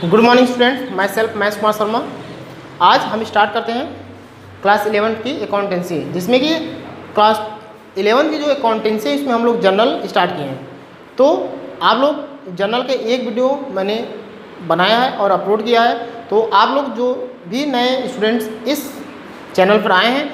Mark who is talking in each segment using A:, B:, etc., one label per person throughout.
A: Good morning student, my self Mahesh Kumar Sharma. आज हम start करते हैं क्लास 11 की अकाउंटेंसी, जिसमें कि क्लास 11 की जो अकाउंटेंसी है इसमें हम लोग जनरल स्टार्ट किए हैं। तो आप लोग जनरल के एक वीडियो मैंने बनाया है और अपलोड किया है। तो आप लोग जो भी नए स्टूडेंट्स इस चैनल पर आए हैं,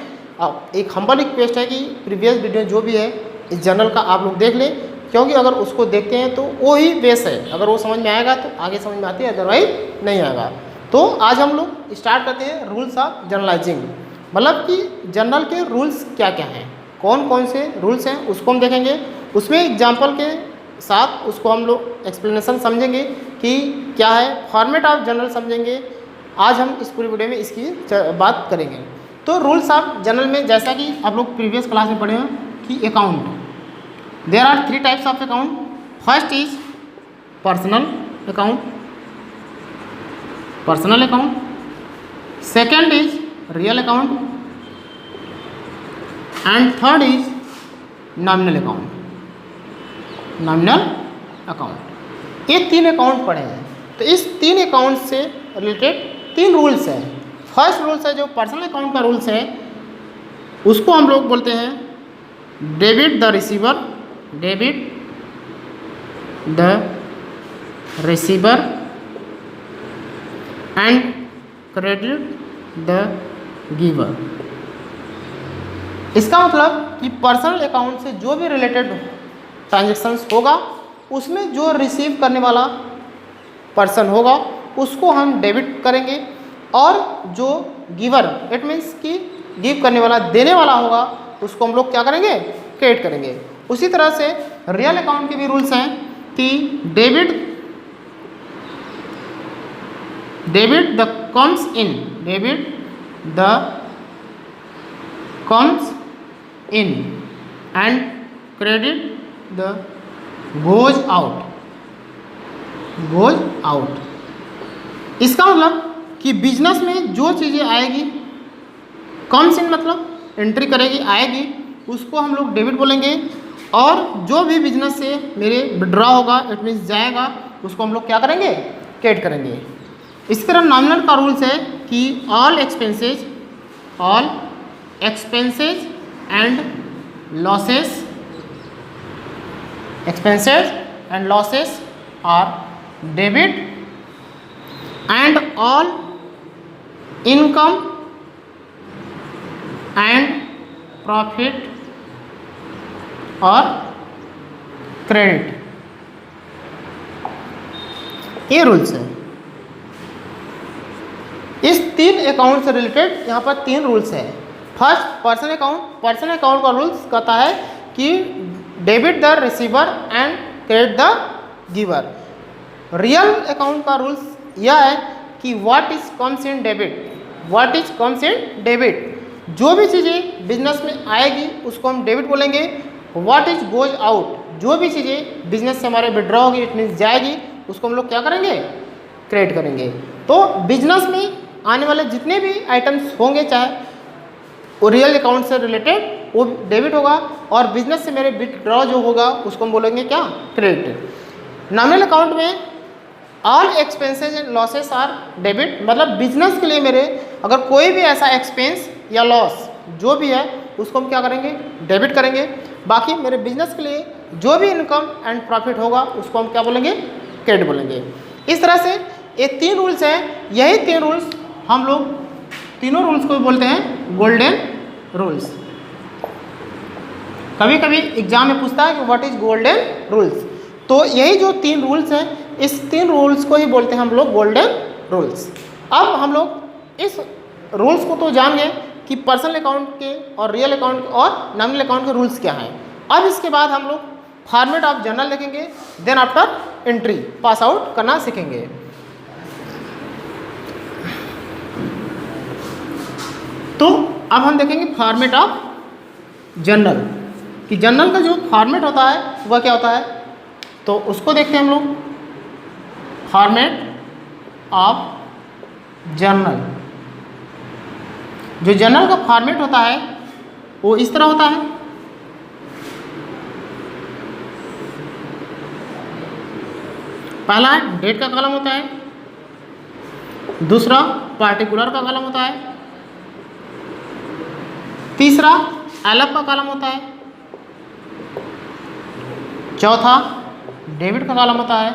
A: एक हम्बल रिक्वेस्ट है कि प्रीवियस वीडियो जो भी है इस जनरल का आप लोग देख लें, क्योंकि अगर उसको देखते हैं तो वो ही बेस है। अगर वो समझ में आएगा तो आगे समझ में आती है, अदरवाइज नहीं आएगा। तो आज हम लोग स्टार्ट करते हैं रूल्स ऑफ जनरलाइजिंग, मतलब कि जनरल के रूल्स क्या क्या हैं, कौन कौन से रूल्स हैं उसको हम देखेंगे। उसमें एग्जाम्पल के साथ उसको हम लोग एक्सप्लेनेशन समझेंगे कि क्या है, फॉर्मेट ऑफ जनरल समझेंगे। आज हम इस पूरी वीडियो में इसकी बात करेंगे। तो रूल्स ऑफ जनरल में जैसा कि आप लोग प्रीवियस क्लास में पढ़े हैं कि account, there are three types of account. First is personal account, second is real account, and third is nominal account. ये तीन अकाउंट पढ़े हैं। तो इस तीन अकाउंट से रिलेटेड तीन रूल्स हैं। फर्स्ट रूल्स है जो पर्सनल अकाउंट का रूल्स है, उसको हम लोग बोलते हैं debit the receiver and credit the giver. इसका मतलब कि पर्सनल अकाउंट से जो भी रिलेटेड ट्रांजैक्शंस होगा उसमें जो रिसीव करने वाला पर्सन होगा उसको हम डेबिट करेंगे, और जो गिवर इट मीन्स कि गिव करने वाला देने वाला होगा उसको हम लोग क्या करेंगे, क्रेडिट करेंगे। उसी तरह से रियल अकाउंट के भी रूल्स हैं कि debit the comes in and credit the goes out. इसका मतलब कि बिजनेस में जो चीज़ें आएगी, कम्स इन मतलब एंट्री करेगी, आएगी, उसको हम लोग डेबिट बोलेंगे, और जो भी बिजनेस से मेरे विड्रॉ होगा इट मीन्स जाएगा उसको हम लोग क्या करेंगे, क्रेडिट करेंगे। इसी तरह नॉमिनल का रूल्स है कि all expenses and losses are debit and all income and profit और क्रेडिट। ये रूल्स है। इस तीन अकाउंट से रिलेटेड यहाँ पर तीन रूल्स है। फर्स्ट पर्सनल अकाउंट का रूल्स कहता है कि debit the receiver and credit the giver. Real account का रूल्स यह है कि what is comes in debit, जो भी चीज़ें बिजनेस में आएगी उसको हम डेबिट बोलेंगे। व्हाट इज गोज आउट, जो भी चीज़ें बिजनेस से हमारे विड्रॉ होगी इट मीन्स जाएगी, उसको हम लोग क्या करेंगे, क्रेडिट करेंगे। तो बिजनेस में आने वाले जितने भी आइटम्स होंगे, चाहे वो रियल अकाउंट से रिलेटेड, वो डेबिट होगा, और बिजनेस से मेरे विड्रॉ जो होगा उसको हम बोलेंगे क्या, क्रेडिट। नॉमिनल अकाउंट में all expenses and losses are debit, मतलब बिजनेस के लिए मेरे अगर कोई भी ऐसा एक्सपेंस या लॉस जो भी है उसको हम क्या करेंगे, डेबिट करेंगे। बाकी मेरे बिजनेस के लिए जो भी इनकम एंड प्रॉफिट होगा उसको हम क्या बोलेंगे, क्रेडिट बोलेंगे। इस तरह से ये तीन रूल्स हैं। यही तीन रूल्स हम लोग तीनों रूल्स को बोलते हैं गोल्डन रूल्स। कभी कभी एग्जाम में पूछता है कि व्हाट इज गोल्डन रूल्स, तो यही जो तीन रूल्स हैं इस तीन रूल्स को ही बोलते हैं हम लोग गोल्डन रूल्स। अब हम लोग इस रूल्स को तो जान गए कि पर्सनल अकाउंट के और रियल अकाउंट और नॉमिनल अकाउंट के रूल्स क्या हैं। अब इसके बाद हम लोग फॉर्मेट ऑफ जनरल लिखेंगे, then after entry pass out करना सीखेंगे। तो अब हम देखेंगे फॉर्मेट ऑफ जनरल, कि जनरल का जो फॉर्मेट होता है वह क्या होता है। तो उसको देखते हैं हम लोग। फॉर्मेट ऑफ जनरल, जो जनरल का फॉर्मेट होता है वो इस तरह होता है। पहला डेट का कॉलम होता है, दूसरा पार्टिकुलर का कॉलम होता है, तीसरा एलएफ का कॉलम होता है, चौथा डेबिट का कॉलम होता है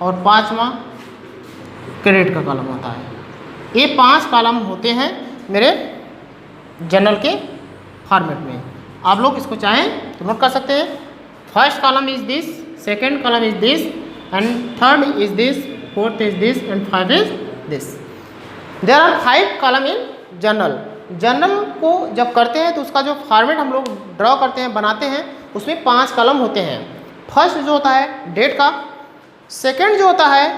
A: और पांचवा क्रेडिट का कॉलम होता है। ये 5 कॉलम होते हैं मेरे जनरल के फॉर्मेट में। आप लोग इसको चाहें तो नोट कर सकते हैं। First column is this, second column is this and third is this, fourth is this and five is this. There are 5 column in journal. Journal को जब करते हैं तो उसका जो फॉर्मेट हम लोग ड्रॉ करते हैं, बनाते हैं, उसमें 5 कॉलम होते हैं। फर्स्ट जो होता है डेट का, सेकेंड जो होता है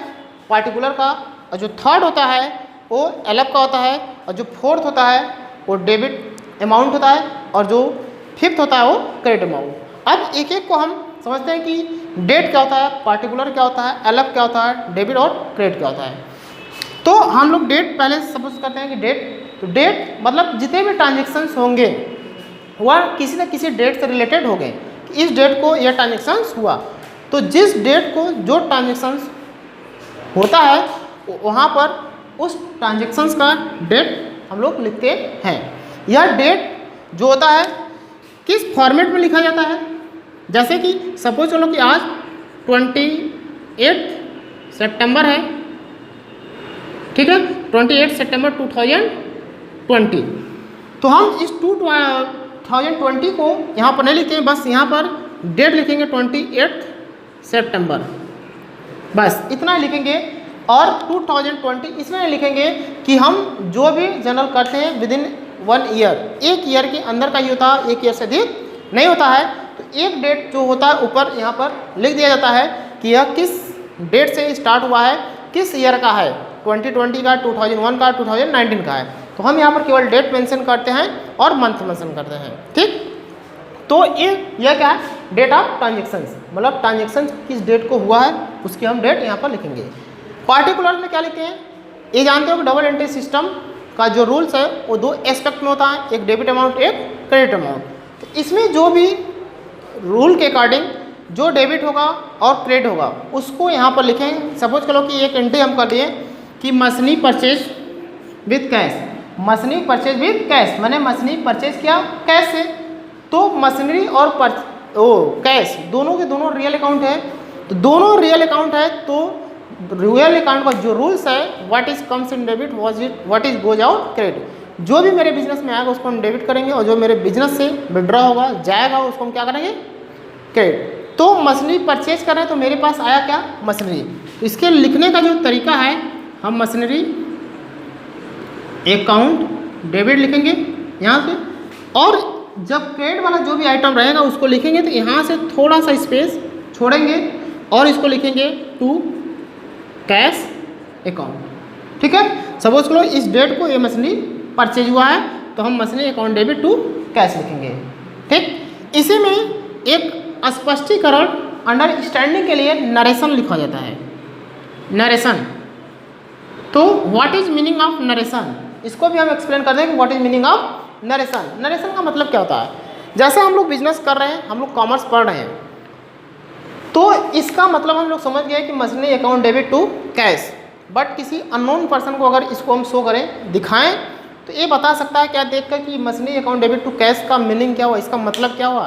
A: पार्टिकुलर का, और जो थर्ड होता है वो एलएफ का होता है, और जो फोर्थ होता है वो डेबिट अमाउंट होता है, और जो फिफ्थ होता है वो क्रेडिट अमाउंट। अब एक एक को हम समझते हैं कि डेट क्या होता है, पार्टिकुलर क्या होता है, एलएफ क्या होता है, डेबिट और क्रेडिट क्या होता है। तो हम लोग डेट पहले सपोज करते हैं कि डेट, तो डेट मतलब जितने भी ट्रांजेक्शन्स होंगे वह किसी न किसी डेट से रिलेटेड हो गए। इस डेट को यह ट्रांजेक्शन्स हुआ, तो जिस डेट को जो ट्रांजेक्शन्स होता है वहाँ पर उस ट्रांजेक्शन्स का डेट हम लोग लिखते हैं। यह डेट जो होता है किस फॉर्मेट में लिखा जाता है, जैसे कि सपोज चलो कि आज 28 सितंबर है, ठीक है, 28 सितंबर 2020। तो हम इस 2020 को यहाँ पर नहीं लिखेंगे, बस यहाँ पर डेट लिखेंगे 28 सितंबर, बस इतना ही लिखेंगे। और 2020 इसमें लिखेंगे कि हम जो भी जनरल करते हैं विदिन 1 ईयर, एक ईयर के अंदर का ही होता है, एक ईयर से अधिक नहीं होता है। तो एक डेट जो होता है ऊपर यहाँ पर लिख दिया जाता है कि यह किस डेट से स्टार्ट हुआ है, किस ईयर का है, 2020 का, 2001 का, 2019 का है। तो हम यहाँ पर केवल डेट मेंशन करते हैं और मंथ मेंशन करते हैं, ठीक। तो यह क्या है, डेट ऑफ ट्रांजेक्शन्स, मतलब ट्रांजेक्शन किस डेट को हुआ है उसकी हम डेट यहाँ पर लिखेंगे। पार्टिकुलर में क्या लिखते हैं, ये जानते हो कि डबल एंट्री सिस्टम का जो रूल्स है वो 2 एस्पेक्ट में होता है, एक डेबिट अमाउंट, एक क्रेडिट अमाउंट। तो इसमें जो भी रूल के अकॉर्डिंग जो डेबिट होगा और क्रेडिट होगा उसको यहाँ पर लिखें। सपोज करो कि एक एंट्री हम कर दिए कि machinery purchase with cash, machinery purchase with cash, मैंने मशीनरी परचेज किया कैश से। तो मशीनरी और कैश दोनों के दोनों रियल अकाउंट है, तो दोनों रियल अकाउंट है, तो रियल अकाउंट का जो रूल्स है what is comes in debit, what is goes out credit. जो भी मेरे बिजनेस में आएगा उसको हम डेबिट करेंगे, और जो मेरे बिजनेस से विड्रॉ होगा जाएगा उसको हम क्या करेंगे, क्रेडिट। तो मशीनरी परचेज कर रहे हैं तो मेरे पास आया क्या, मशीनरी। तो इसके लिखने का जो तरीका है, हम मशीनरी अकाउंट डेबिट लिखेंगे यहाँ से, और जब क्रेडिट वाला जो भी आइटम रहेगा उसको लिखेंगे तो यहाँ से थोड़ा सा स्पेस छोड़ेंगे और इसको लिखेंगे टू कैश अकाउंट, ठीक है। सपोज करो इस डेट को ये मशीनरी परचेज हुआ है तो हम machinery account debit to cash लिखेंगे, ठीक। इसी में एक स्पष्टीकरण अंडरस्टैंडिंग के लिए नरेशन लिखा जाता है, नरेशन। तो what is meaning of narration, इसको भी हम एक्सप्लेन कर दें कि what is meaning of narration. Narration का मतलब क्या होता है, जैसे हम लोग बिजनेस कर रहे हैं, हम लोग कॉमर्स पढ़ रहे हैं, तो इसका मतलब हम लोग समझ गए कि machinery account debit to cash. But किसी अननोन पर्सन को अगर इसको हम शो करें, दिखाएं, तो ये बता सकता है क्या देखकर कि machinery account debit to cash का मीनिंग क्या हुआ, इसका मतलब क्या हुआ,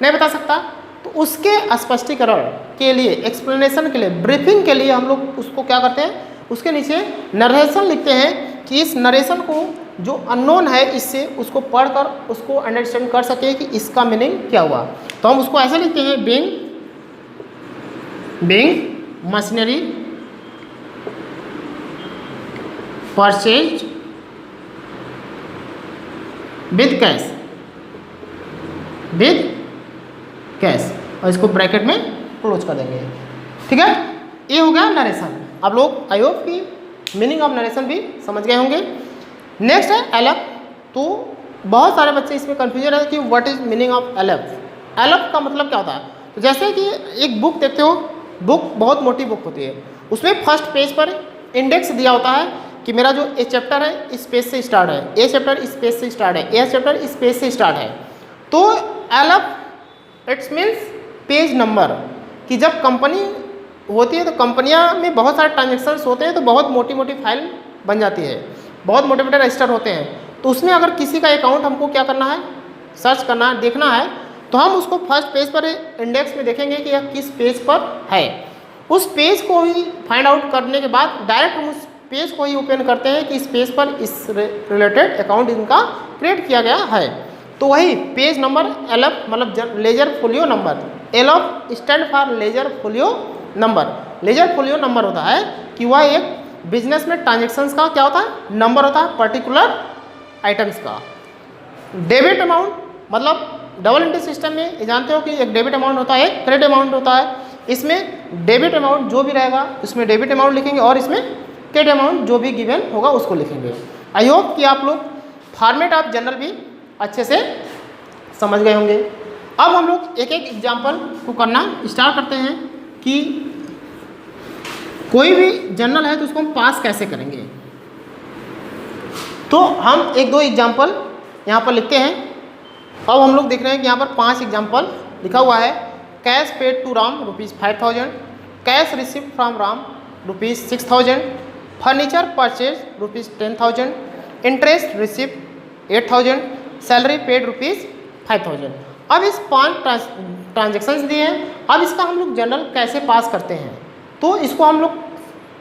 A: नहीं बता सकता। तो उसके स्पष्टीकरण के लिए, एक्सप्लेनेशन के लिए, ब्रीफिंग के लिए हम लोग उसको क्या करते हैं, उसके नीचे नरेशन लिखते हैं कि इस नरेशन को जो अननोन है इससे उसको पढ़कर उसको अंडरस्टैंड कर सके कि इसका मीनिंग क्या हुआ। तो हम उसको ऐसे लिखते हैं, being machinery purchase with cash, with cash, और इसको ब्रैकेट में क्लोज कर देंगे, ठीक है। ये हो गया नरेशन। आप लोग आई होप की मीनिंग ऑफ नरेशन भी समझ गए होंगे। नेक्स्ट है एलएफ। तो बहुत सारे बच्चे इसमें कन्फ्यूजन है कि what is meaning of LF. LF का मतलब क्या होता है, तो जैसे कि एक बुक देखते हो, बुक बहुत मोटी बुक होती है, उसमें फर्स्ट पेज पर इंडेक्स दिया होता है कि मेरा जो ए चैप्टर है इस पेज से स्टार्ट है, ए चैप्टर इस पेज से स्टार्ट है, ए चैप्टर इस पेज से स्टार्ट है। तो LF it's means page number, कि जब कंपनी होती है तो कंपनियां में बहुत सारे ट्रांजेक्शन्स होते हैं, तो बहुत मोटी मोटी फाइल बन जाती है, बहुत मोटे मोटे रजिस्टर होते हैं। तो उसमें अगर किसी का अकाउंट हमको क्या करना है, सर्च करना है, देखना है, तो हम उसको फर्स्ट पेज पर इंडेक्स में देखेंगे कि यह किस पेज पर है। उस पेज को ही फाइंड आउट करने के बाद डायरेक्ट हम उस पेज को ही ओपन करते हैं कि इस पेज पर इस रिलेटेड अकाउंट इनका क्रिएट किया गया है। तो वही पेज नंबर LF मतलब ledger folio number, LF stand for ledger folio number. Ledger folio number होता है कि वह एक बिजनेस में ट्रांजेक्शन्स का क्या होता है, नंबर होता है पर्टिकुलर आइटम्स का। डेबिट अमाउंट मतलब डबल एंट्री सिस्टम में ये जानते हो कि एक डेबिट अमाउंट होता है, एक क्रेडिट अमाउंट होता है। इसमें डेबिट अमाउंट जो भी रहेगा उसमें डेबिट अमाउंट लिखेंगे और इसमें क्रेडिट अमाउंट जो भी गिवन होगा उसको लिखेंगे। आई होप कि आप लोग फॉर्मेट ऑफ जर्नल भी अच्छे से समझ गए होंगे। अब हम लोग एक एक एग्जाम्पल को करना स्टार्ट करते हैं कि कोई भी जर्नल है तो उसको हम पास कैसे करेंगे। तो हम एक दो एग्जाम्पल यहाँ पर लिखते हैं। अब हम लोग देख रहे हैं कि यहाँ पर 5 एग्जाम्पल लिखा हुआ है। Cash paid to Ram ₹5000, cash receipt from Ram ₹6000, furniture purchase ₹10,000, interest receipt 8000, salary paid ₹5000। अब इस 5 ट्रांजेक्शन्स दिए हैं। अब इसका हम लोग जर्नल कैसे पास करते हैं, तो इसको हम लोग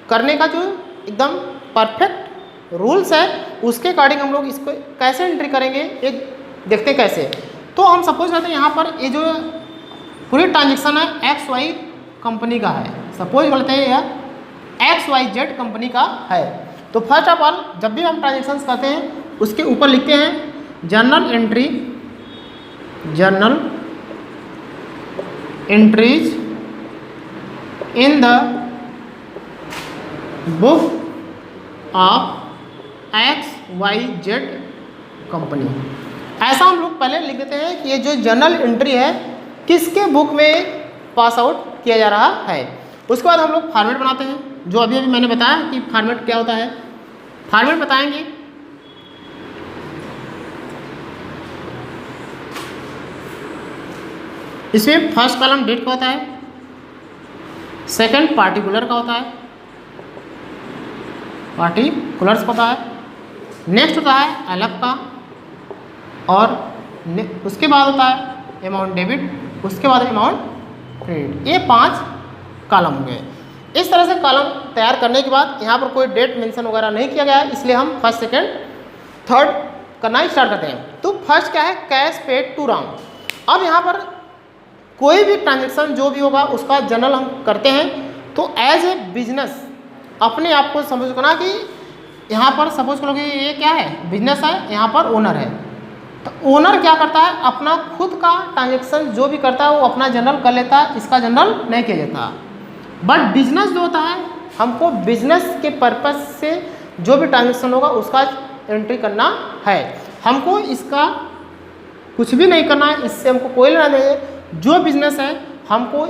A: करने का जो एकदम परफेक्ट रूल्स है उसके अकॉर्डिंग हम लोग इसको कैसे एंट्री करेंगे एक देखते हैं कैसे। तो हम सपोज करते हैं यहाँ पर ये जो पूरी ट्रांजेक्शन है XY कंपनी का है, सपोज करते हैं यह XYZ कंपनी का है। तो फर्स्ट ऑफ ऑल जब भी हम ट्रांजेक्शन करते हैं उसके ऊपर लिखते हैं journal entry, journal entries in the book of XYZ company. ऐसा हम लोग पहले लिख देते हैं कि ये जो जर्नल एंट्री है किसके बुक में पास आउट किया जा रहा है। उसके बाद हम लोग फॉर्मेट बनाते हैं, जो अभी अभी मैंने बताया कि फॉर्मेट क्या होता है। फॉर्मेट बताएंगे इसमें फर्स्ट कॉलम डेट का होता है, सेकंड पार्टिकुलर का होता है, पार्टिकुलर्स होता है, नेक्स्ट होता है LF का, और उसके बाद होता है अमाउंट डेबिट, उसके बाद अमाउंट क्रेडिट। ये 5 कॉलम हो गए। इस तरह से कॉलम तैयार करने के बाद यहाँ पर कोई डेट मेंशन वगैरह नहीं किया गया है, इसलिए हम फर्स्ट सेकंड थर्ड करना स्टार्ट करते हैं। तो फर्स्ट क्या है, कैश पेड टू राम। अब यहाँ पर कोई भी ट्रांजेक्शन जो भी होगा उसका जर्नल हम करते हैं। तो एज ए बिजनेस अपने आप को समझ करना कि यहाँ पर सपोज करो कि ये क्या है, बिजनेस है, यहाँ पर ओनर है। तो ओनर क्या करता है, अपना खुद का ट्रांजेक्शन जो भी करता है वो अपना जर्नल कर लेता है, इसका जर्नल नहीं किया जाता। बट बिजनेस जो होता है हमको बिजनेस के पर्पस से जो भी ट्रांजेक्शन होगा उसका एंट्री करना है। हमको इसका कुछ भी नहीं करना है, इससे हमको कोई लेना नहीं है। जो बिजनेस है हमको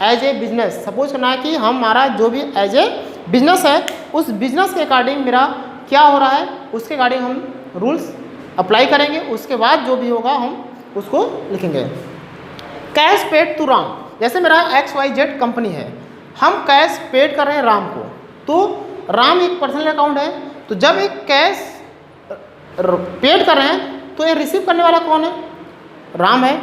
A: एज ए बिजनेस सपोज करना है कि हमारा जो भी एज ए बिजनेस है उस बिजनेस के अकॉर्डिंग मेरा क्या हो रहा है उसके अकॉर्डिंग हम रूल्स अप्लाई करेंगे। उसके बाद जो भी होगा हम उसको लिखेंगे। कैश पेड टू राम, जैसे मेरा XYZ कंपनी है, हम कैश पेड कर रहे हैं राम को, तो राम एक पर्सनल अकाउंट है। तो जब एक कैश पेड कर रहे हैं तो ये रिसीव करने वाला कौन है, राम है।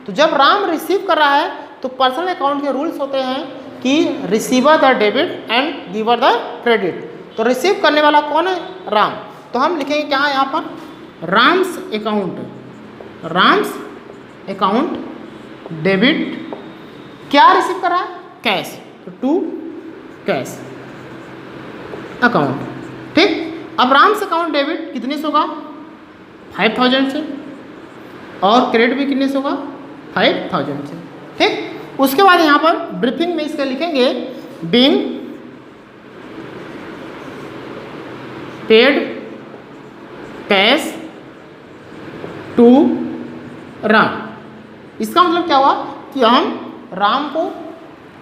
A: तो जब राम रिसीव कर रहा है तो पर्सनल अकाउंट के रूल्स होते हैं कि receiver the debit and giver the credit. तो रिसीव करने वाला कौन है, राम। तो हम लिखेंगे क्या है यहाँ पर, Ram's account, Ram's account debit क्या रिसीव कर रहा है, कैश, तो टू कैश अकाउंट। ठीक, अब राम्स अकाउंट डेबिट कितने से होगा, 5000 से, और क्रेडिट भी कितने से होगा, 5000 से। ठीक, उसके बाद यहाँ पर ब्रीफिंग में इसके लिखेंगे being paid cash to Ram. इसका मतलब क्या हुआ कि हम राम को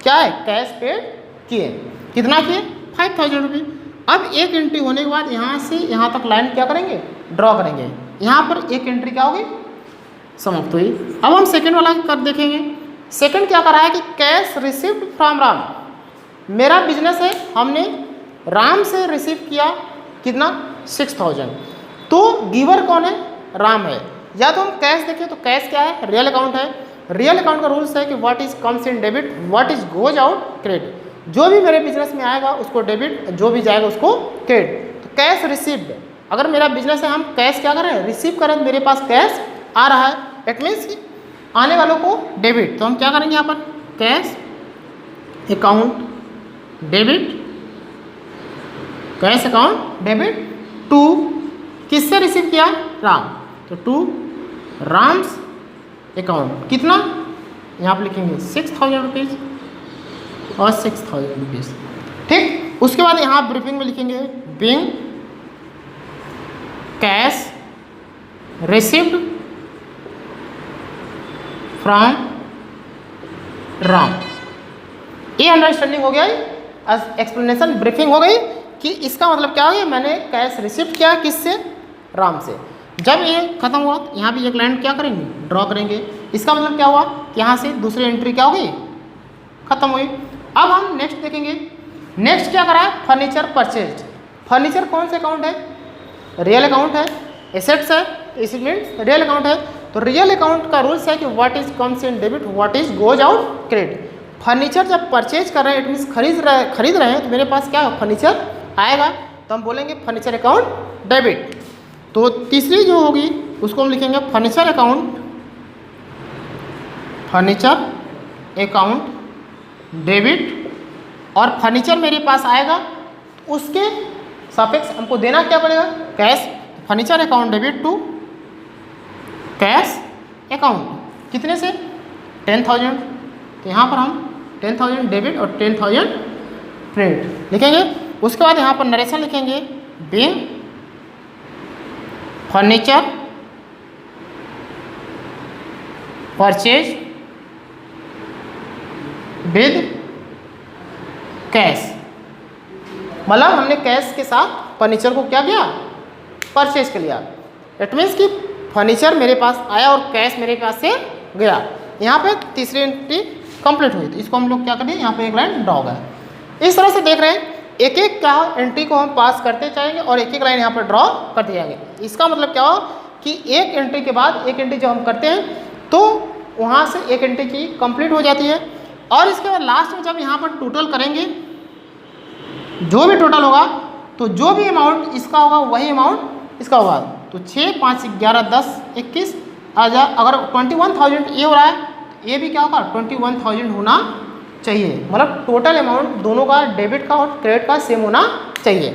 A: क्या है, कैश पेड किए। कितना किए, 5000 रुपये। अब एक एंट्री होने के बाद यहाँ से यहाँ तक लाइन क्या करेंगे, ड्रॉ करेंगे। यहाँ पर एक एंट्री क्या होगी, समाप्त हुई। अब हम सेकंड वाला कर देखेंगे। सेकंड क्या कर रहा है कि कैश रिसिप्ट फ्रॉम राम। मेरा बिजनेस है, हमने राम से रिसीव किया कितना 6000, तो गिवर कौन है, राम है। या तो हम कैश देखें तो कैश क्या है, रियल अकाउंट है। रियल अकाउंट का रूल्स है कि what is comes in debit, what is goes out credit. जो भी मेरे बिजनेस में आएगा उसको डेबिट, जो भी जाएगा उसको क्रेडिट। तो कैश रिसीव्ड, अगर मेरा बिजनेस है हम कैश क्या करें, रिसीव करें, मेरे पास कैश आ रहा है, इट मीन्स कि आने वालों को डेबिट। तो हम क्या करेंगे यहाँ पर, cash account debit, cash account debit to, किससे रिसीव किया, राम, तो टू राम्स अकाउंट, कितना यहाँ पर लिखेंगे 6000 रुपीज़ और 6000 रुपीज़, ठीक। उसके बाद यहाँ ब्रीफिंग में लिखेंगे being cash received from Ram. ये अंडरस्टैंडिंग हो गया, एक्सप्लेनेशन ब्रीफिंग हो गई कि इसका मतलब क्या हो गया, मैंने कैश रिसीव किया किससे, राम से। जब ये खत्म हुआ तो यहाँ भी एक लाइन क्या करेंगे, ड्रॉ करेंगे। इसका मतलब क्या हुआ कि यहाँ से दूसरी एंट्री क्या हो गई, खत्म हुई। अब हम नेक्स्ट देखेंगे, नेक्स्ट क्या करा है, फर्नीचर परचेज। फर्नीचर कौन सा अकाउंट है, रियल अकाउंट है, एसेट्स है, इसी मीन्स रियल अकाउंट है। तो रियल अकाउंट का रूल्स है कि what is comes in debit, what is goes out credit. Furniture जब परचेज कर रहे हैं, इट मीन्स खरीद रहे हैं, तो मेरे पास क्या फर्नीचर आएगा, तो हम बोलेंगे फर्नीचर अकाउंट डेबिट। तो तीसरी जो होगी उसको हम लिखेंगे furniture account, furniture account debit. और फर्नीचर मेरे पास आएगा, उसके सापेक्ष हमको देना क्या पड़ेगा, cash. Furniture account debit to cash account, कितने से 10,000। तो यहाँ पर हम 10,000 डेबिट और 10,000 क्रेडिट लिखेंगे। उसके बाद यहाँ पर नरेशन लिखेंगे being furniture purchase with cash, मतलब हमने कैश के साथ फर्नीचर को क्या किया, परचेज कर लिया। इट मीन्स कि फर्नीचर मेरे पास आया और कैश मेरे पास से गया। यहाँ पे तीसरी एंट्री कंप्लीट हुई, तो इसको हम लोग क्या करें, यहाँ पे एक लाइन ड्रॉ है। इस तरह से देख रहे हैं, एक एक क्या एंट्री को हम पास करते जाएंगे और एक एक लाइन यहाँ पर ड्रॉ करते जाएंगे। इसका मतलब क्या हो कि एक एंट्री के बाद एक एंट्री जब हम करते हैं तो वहाँ से एक एंट्री की कंप्लीट हो जाती है। और इसके बाद लास्ट में जब यहाँ पर टोटल करेंगे, जो भी टोटल होगा, तो जो भी अमाउंट इसका होगा वही अमाउंट इसका होगा। तो 6, 5, 11, 10, 21 अगर 21,000 ये हो रहा है, ये भी क्या होगा 21,000 होना चाहिए। मतलब टोटल अमाउंट दोनों का, डेबिट का और क्रेडिट का सेम होना चाहिए।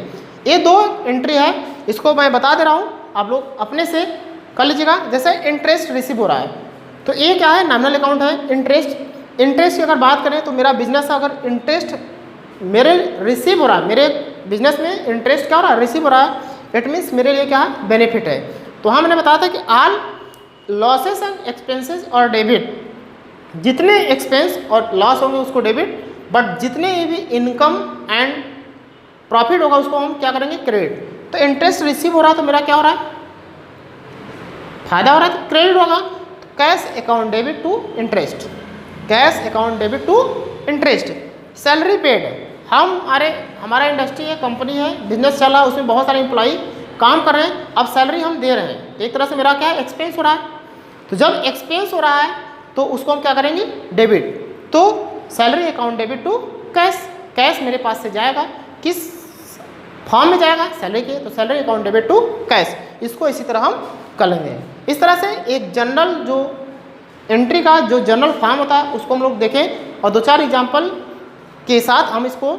A: ये दो एंट्री है, इसको मैं बता दे रहा हूँ, आप लोग अपने से कर लीजिएगा। जैसे इंटरेस्ट रिसीव हो रहा है, तो ये क्या है, नॉमिनल अकाउंट है। इंटरेस्ट की अगर बात करें तो मेरा बिजनेस है, अगर इंटरेस्ट मेरे रिसीव हो रहा है, मेरे बिजनेस में इंटरेस्ट क्या हो रहा है, रिसीव हो रहा है, इट मीन्स मेरे लिए क्या है, बेनिफिट है। तो हाँ, मैंने बताया था कि ऑल लॉसेस एंड एक्सपेंसेस और डेबिट, जितने एक्सपेंस और लॉस होंगे उसको डेबिट, बट जितने भी इनकम एंड प्रॉफिट होगा उसको हम क्या करेंगे, क्रेडिट। तो इंटरेस्ट रिसीव हो रहा है तो मेरा क्या हो रहा है, फायदा हो रहा है, तो क्रेडिट होगा। Cash account debit to interest, cash account debit to interest. Salary paid, हमारा इंडस्ट्री है, कंपनी है, बिजनेस चल रहा है, उसमें बहुत सारे एम्प्लॉई काम कर रहे हैं, अब सैलरी हम दे रहे हैं, एक तरह से मेरा क्या है, एक्सपेंस हो रहा है। तो जब एक्सपेंस हो रहा है तो उसको हम क्या करेंगे, डेबिट। तो salary account debit to cash, cash मेरे पास से जाएगा, किस फॉर्म में जाएगा, सैलरी के, तो salary account debit to cash. इसको इसी तरह हम कर लेंगे। इस तरह से एक जनरल जो एंट्री का जो जनरल फॉर्म होता है उसको हम लोग देखें और 2-4 एग्जाम्पल के साथ हम इसको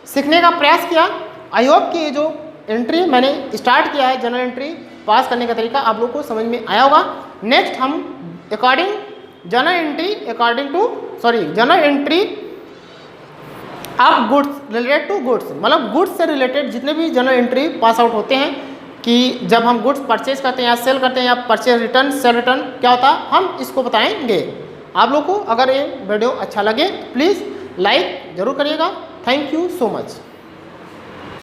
A: सीखने का प्रयास किया। आई होप कि ये जो एंट्री मैंने स्टार्ट किया है, जनरल एंट्री पास करने का तरीका आप लोग को समझ में आया होगा। नेक्स्ट हम journal entry of goods related to goods, मतलब गुड्स से रिलेटेड जितने भी जनरल एंट्री पास आउट होते हैं, कि जब हम गुड्स परचेज करते हैं या सेल करते हैं या परचेज रिटर्न, सेल रिटर्न क्या होता है, हम इसको बताएंगे आप लोग को। अगर ये वीडियो अच्छा लगे प्लीज़ लाइक ज़रूर करिएगा। Thank you so much.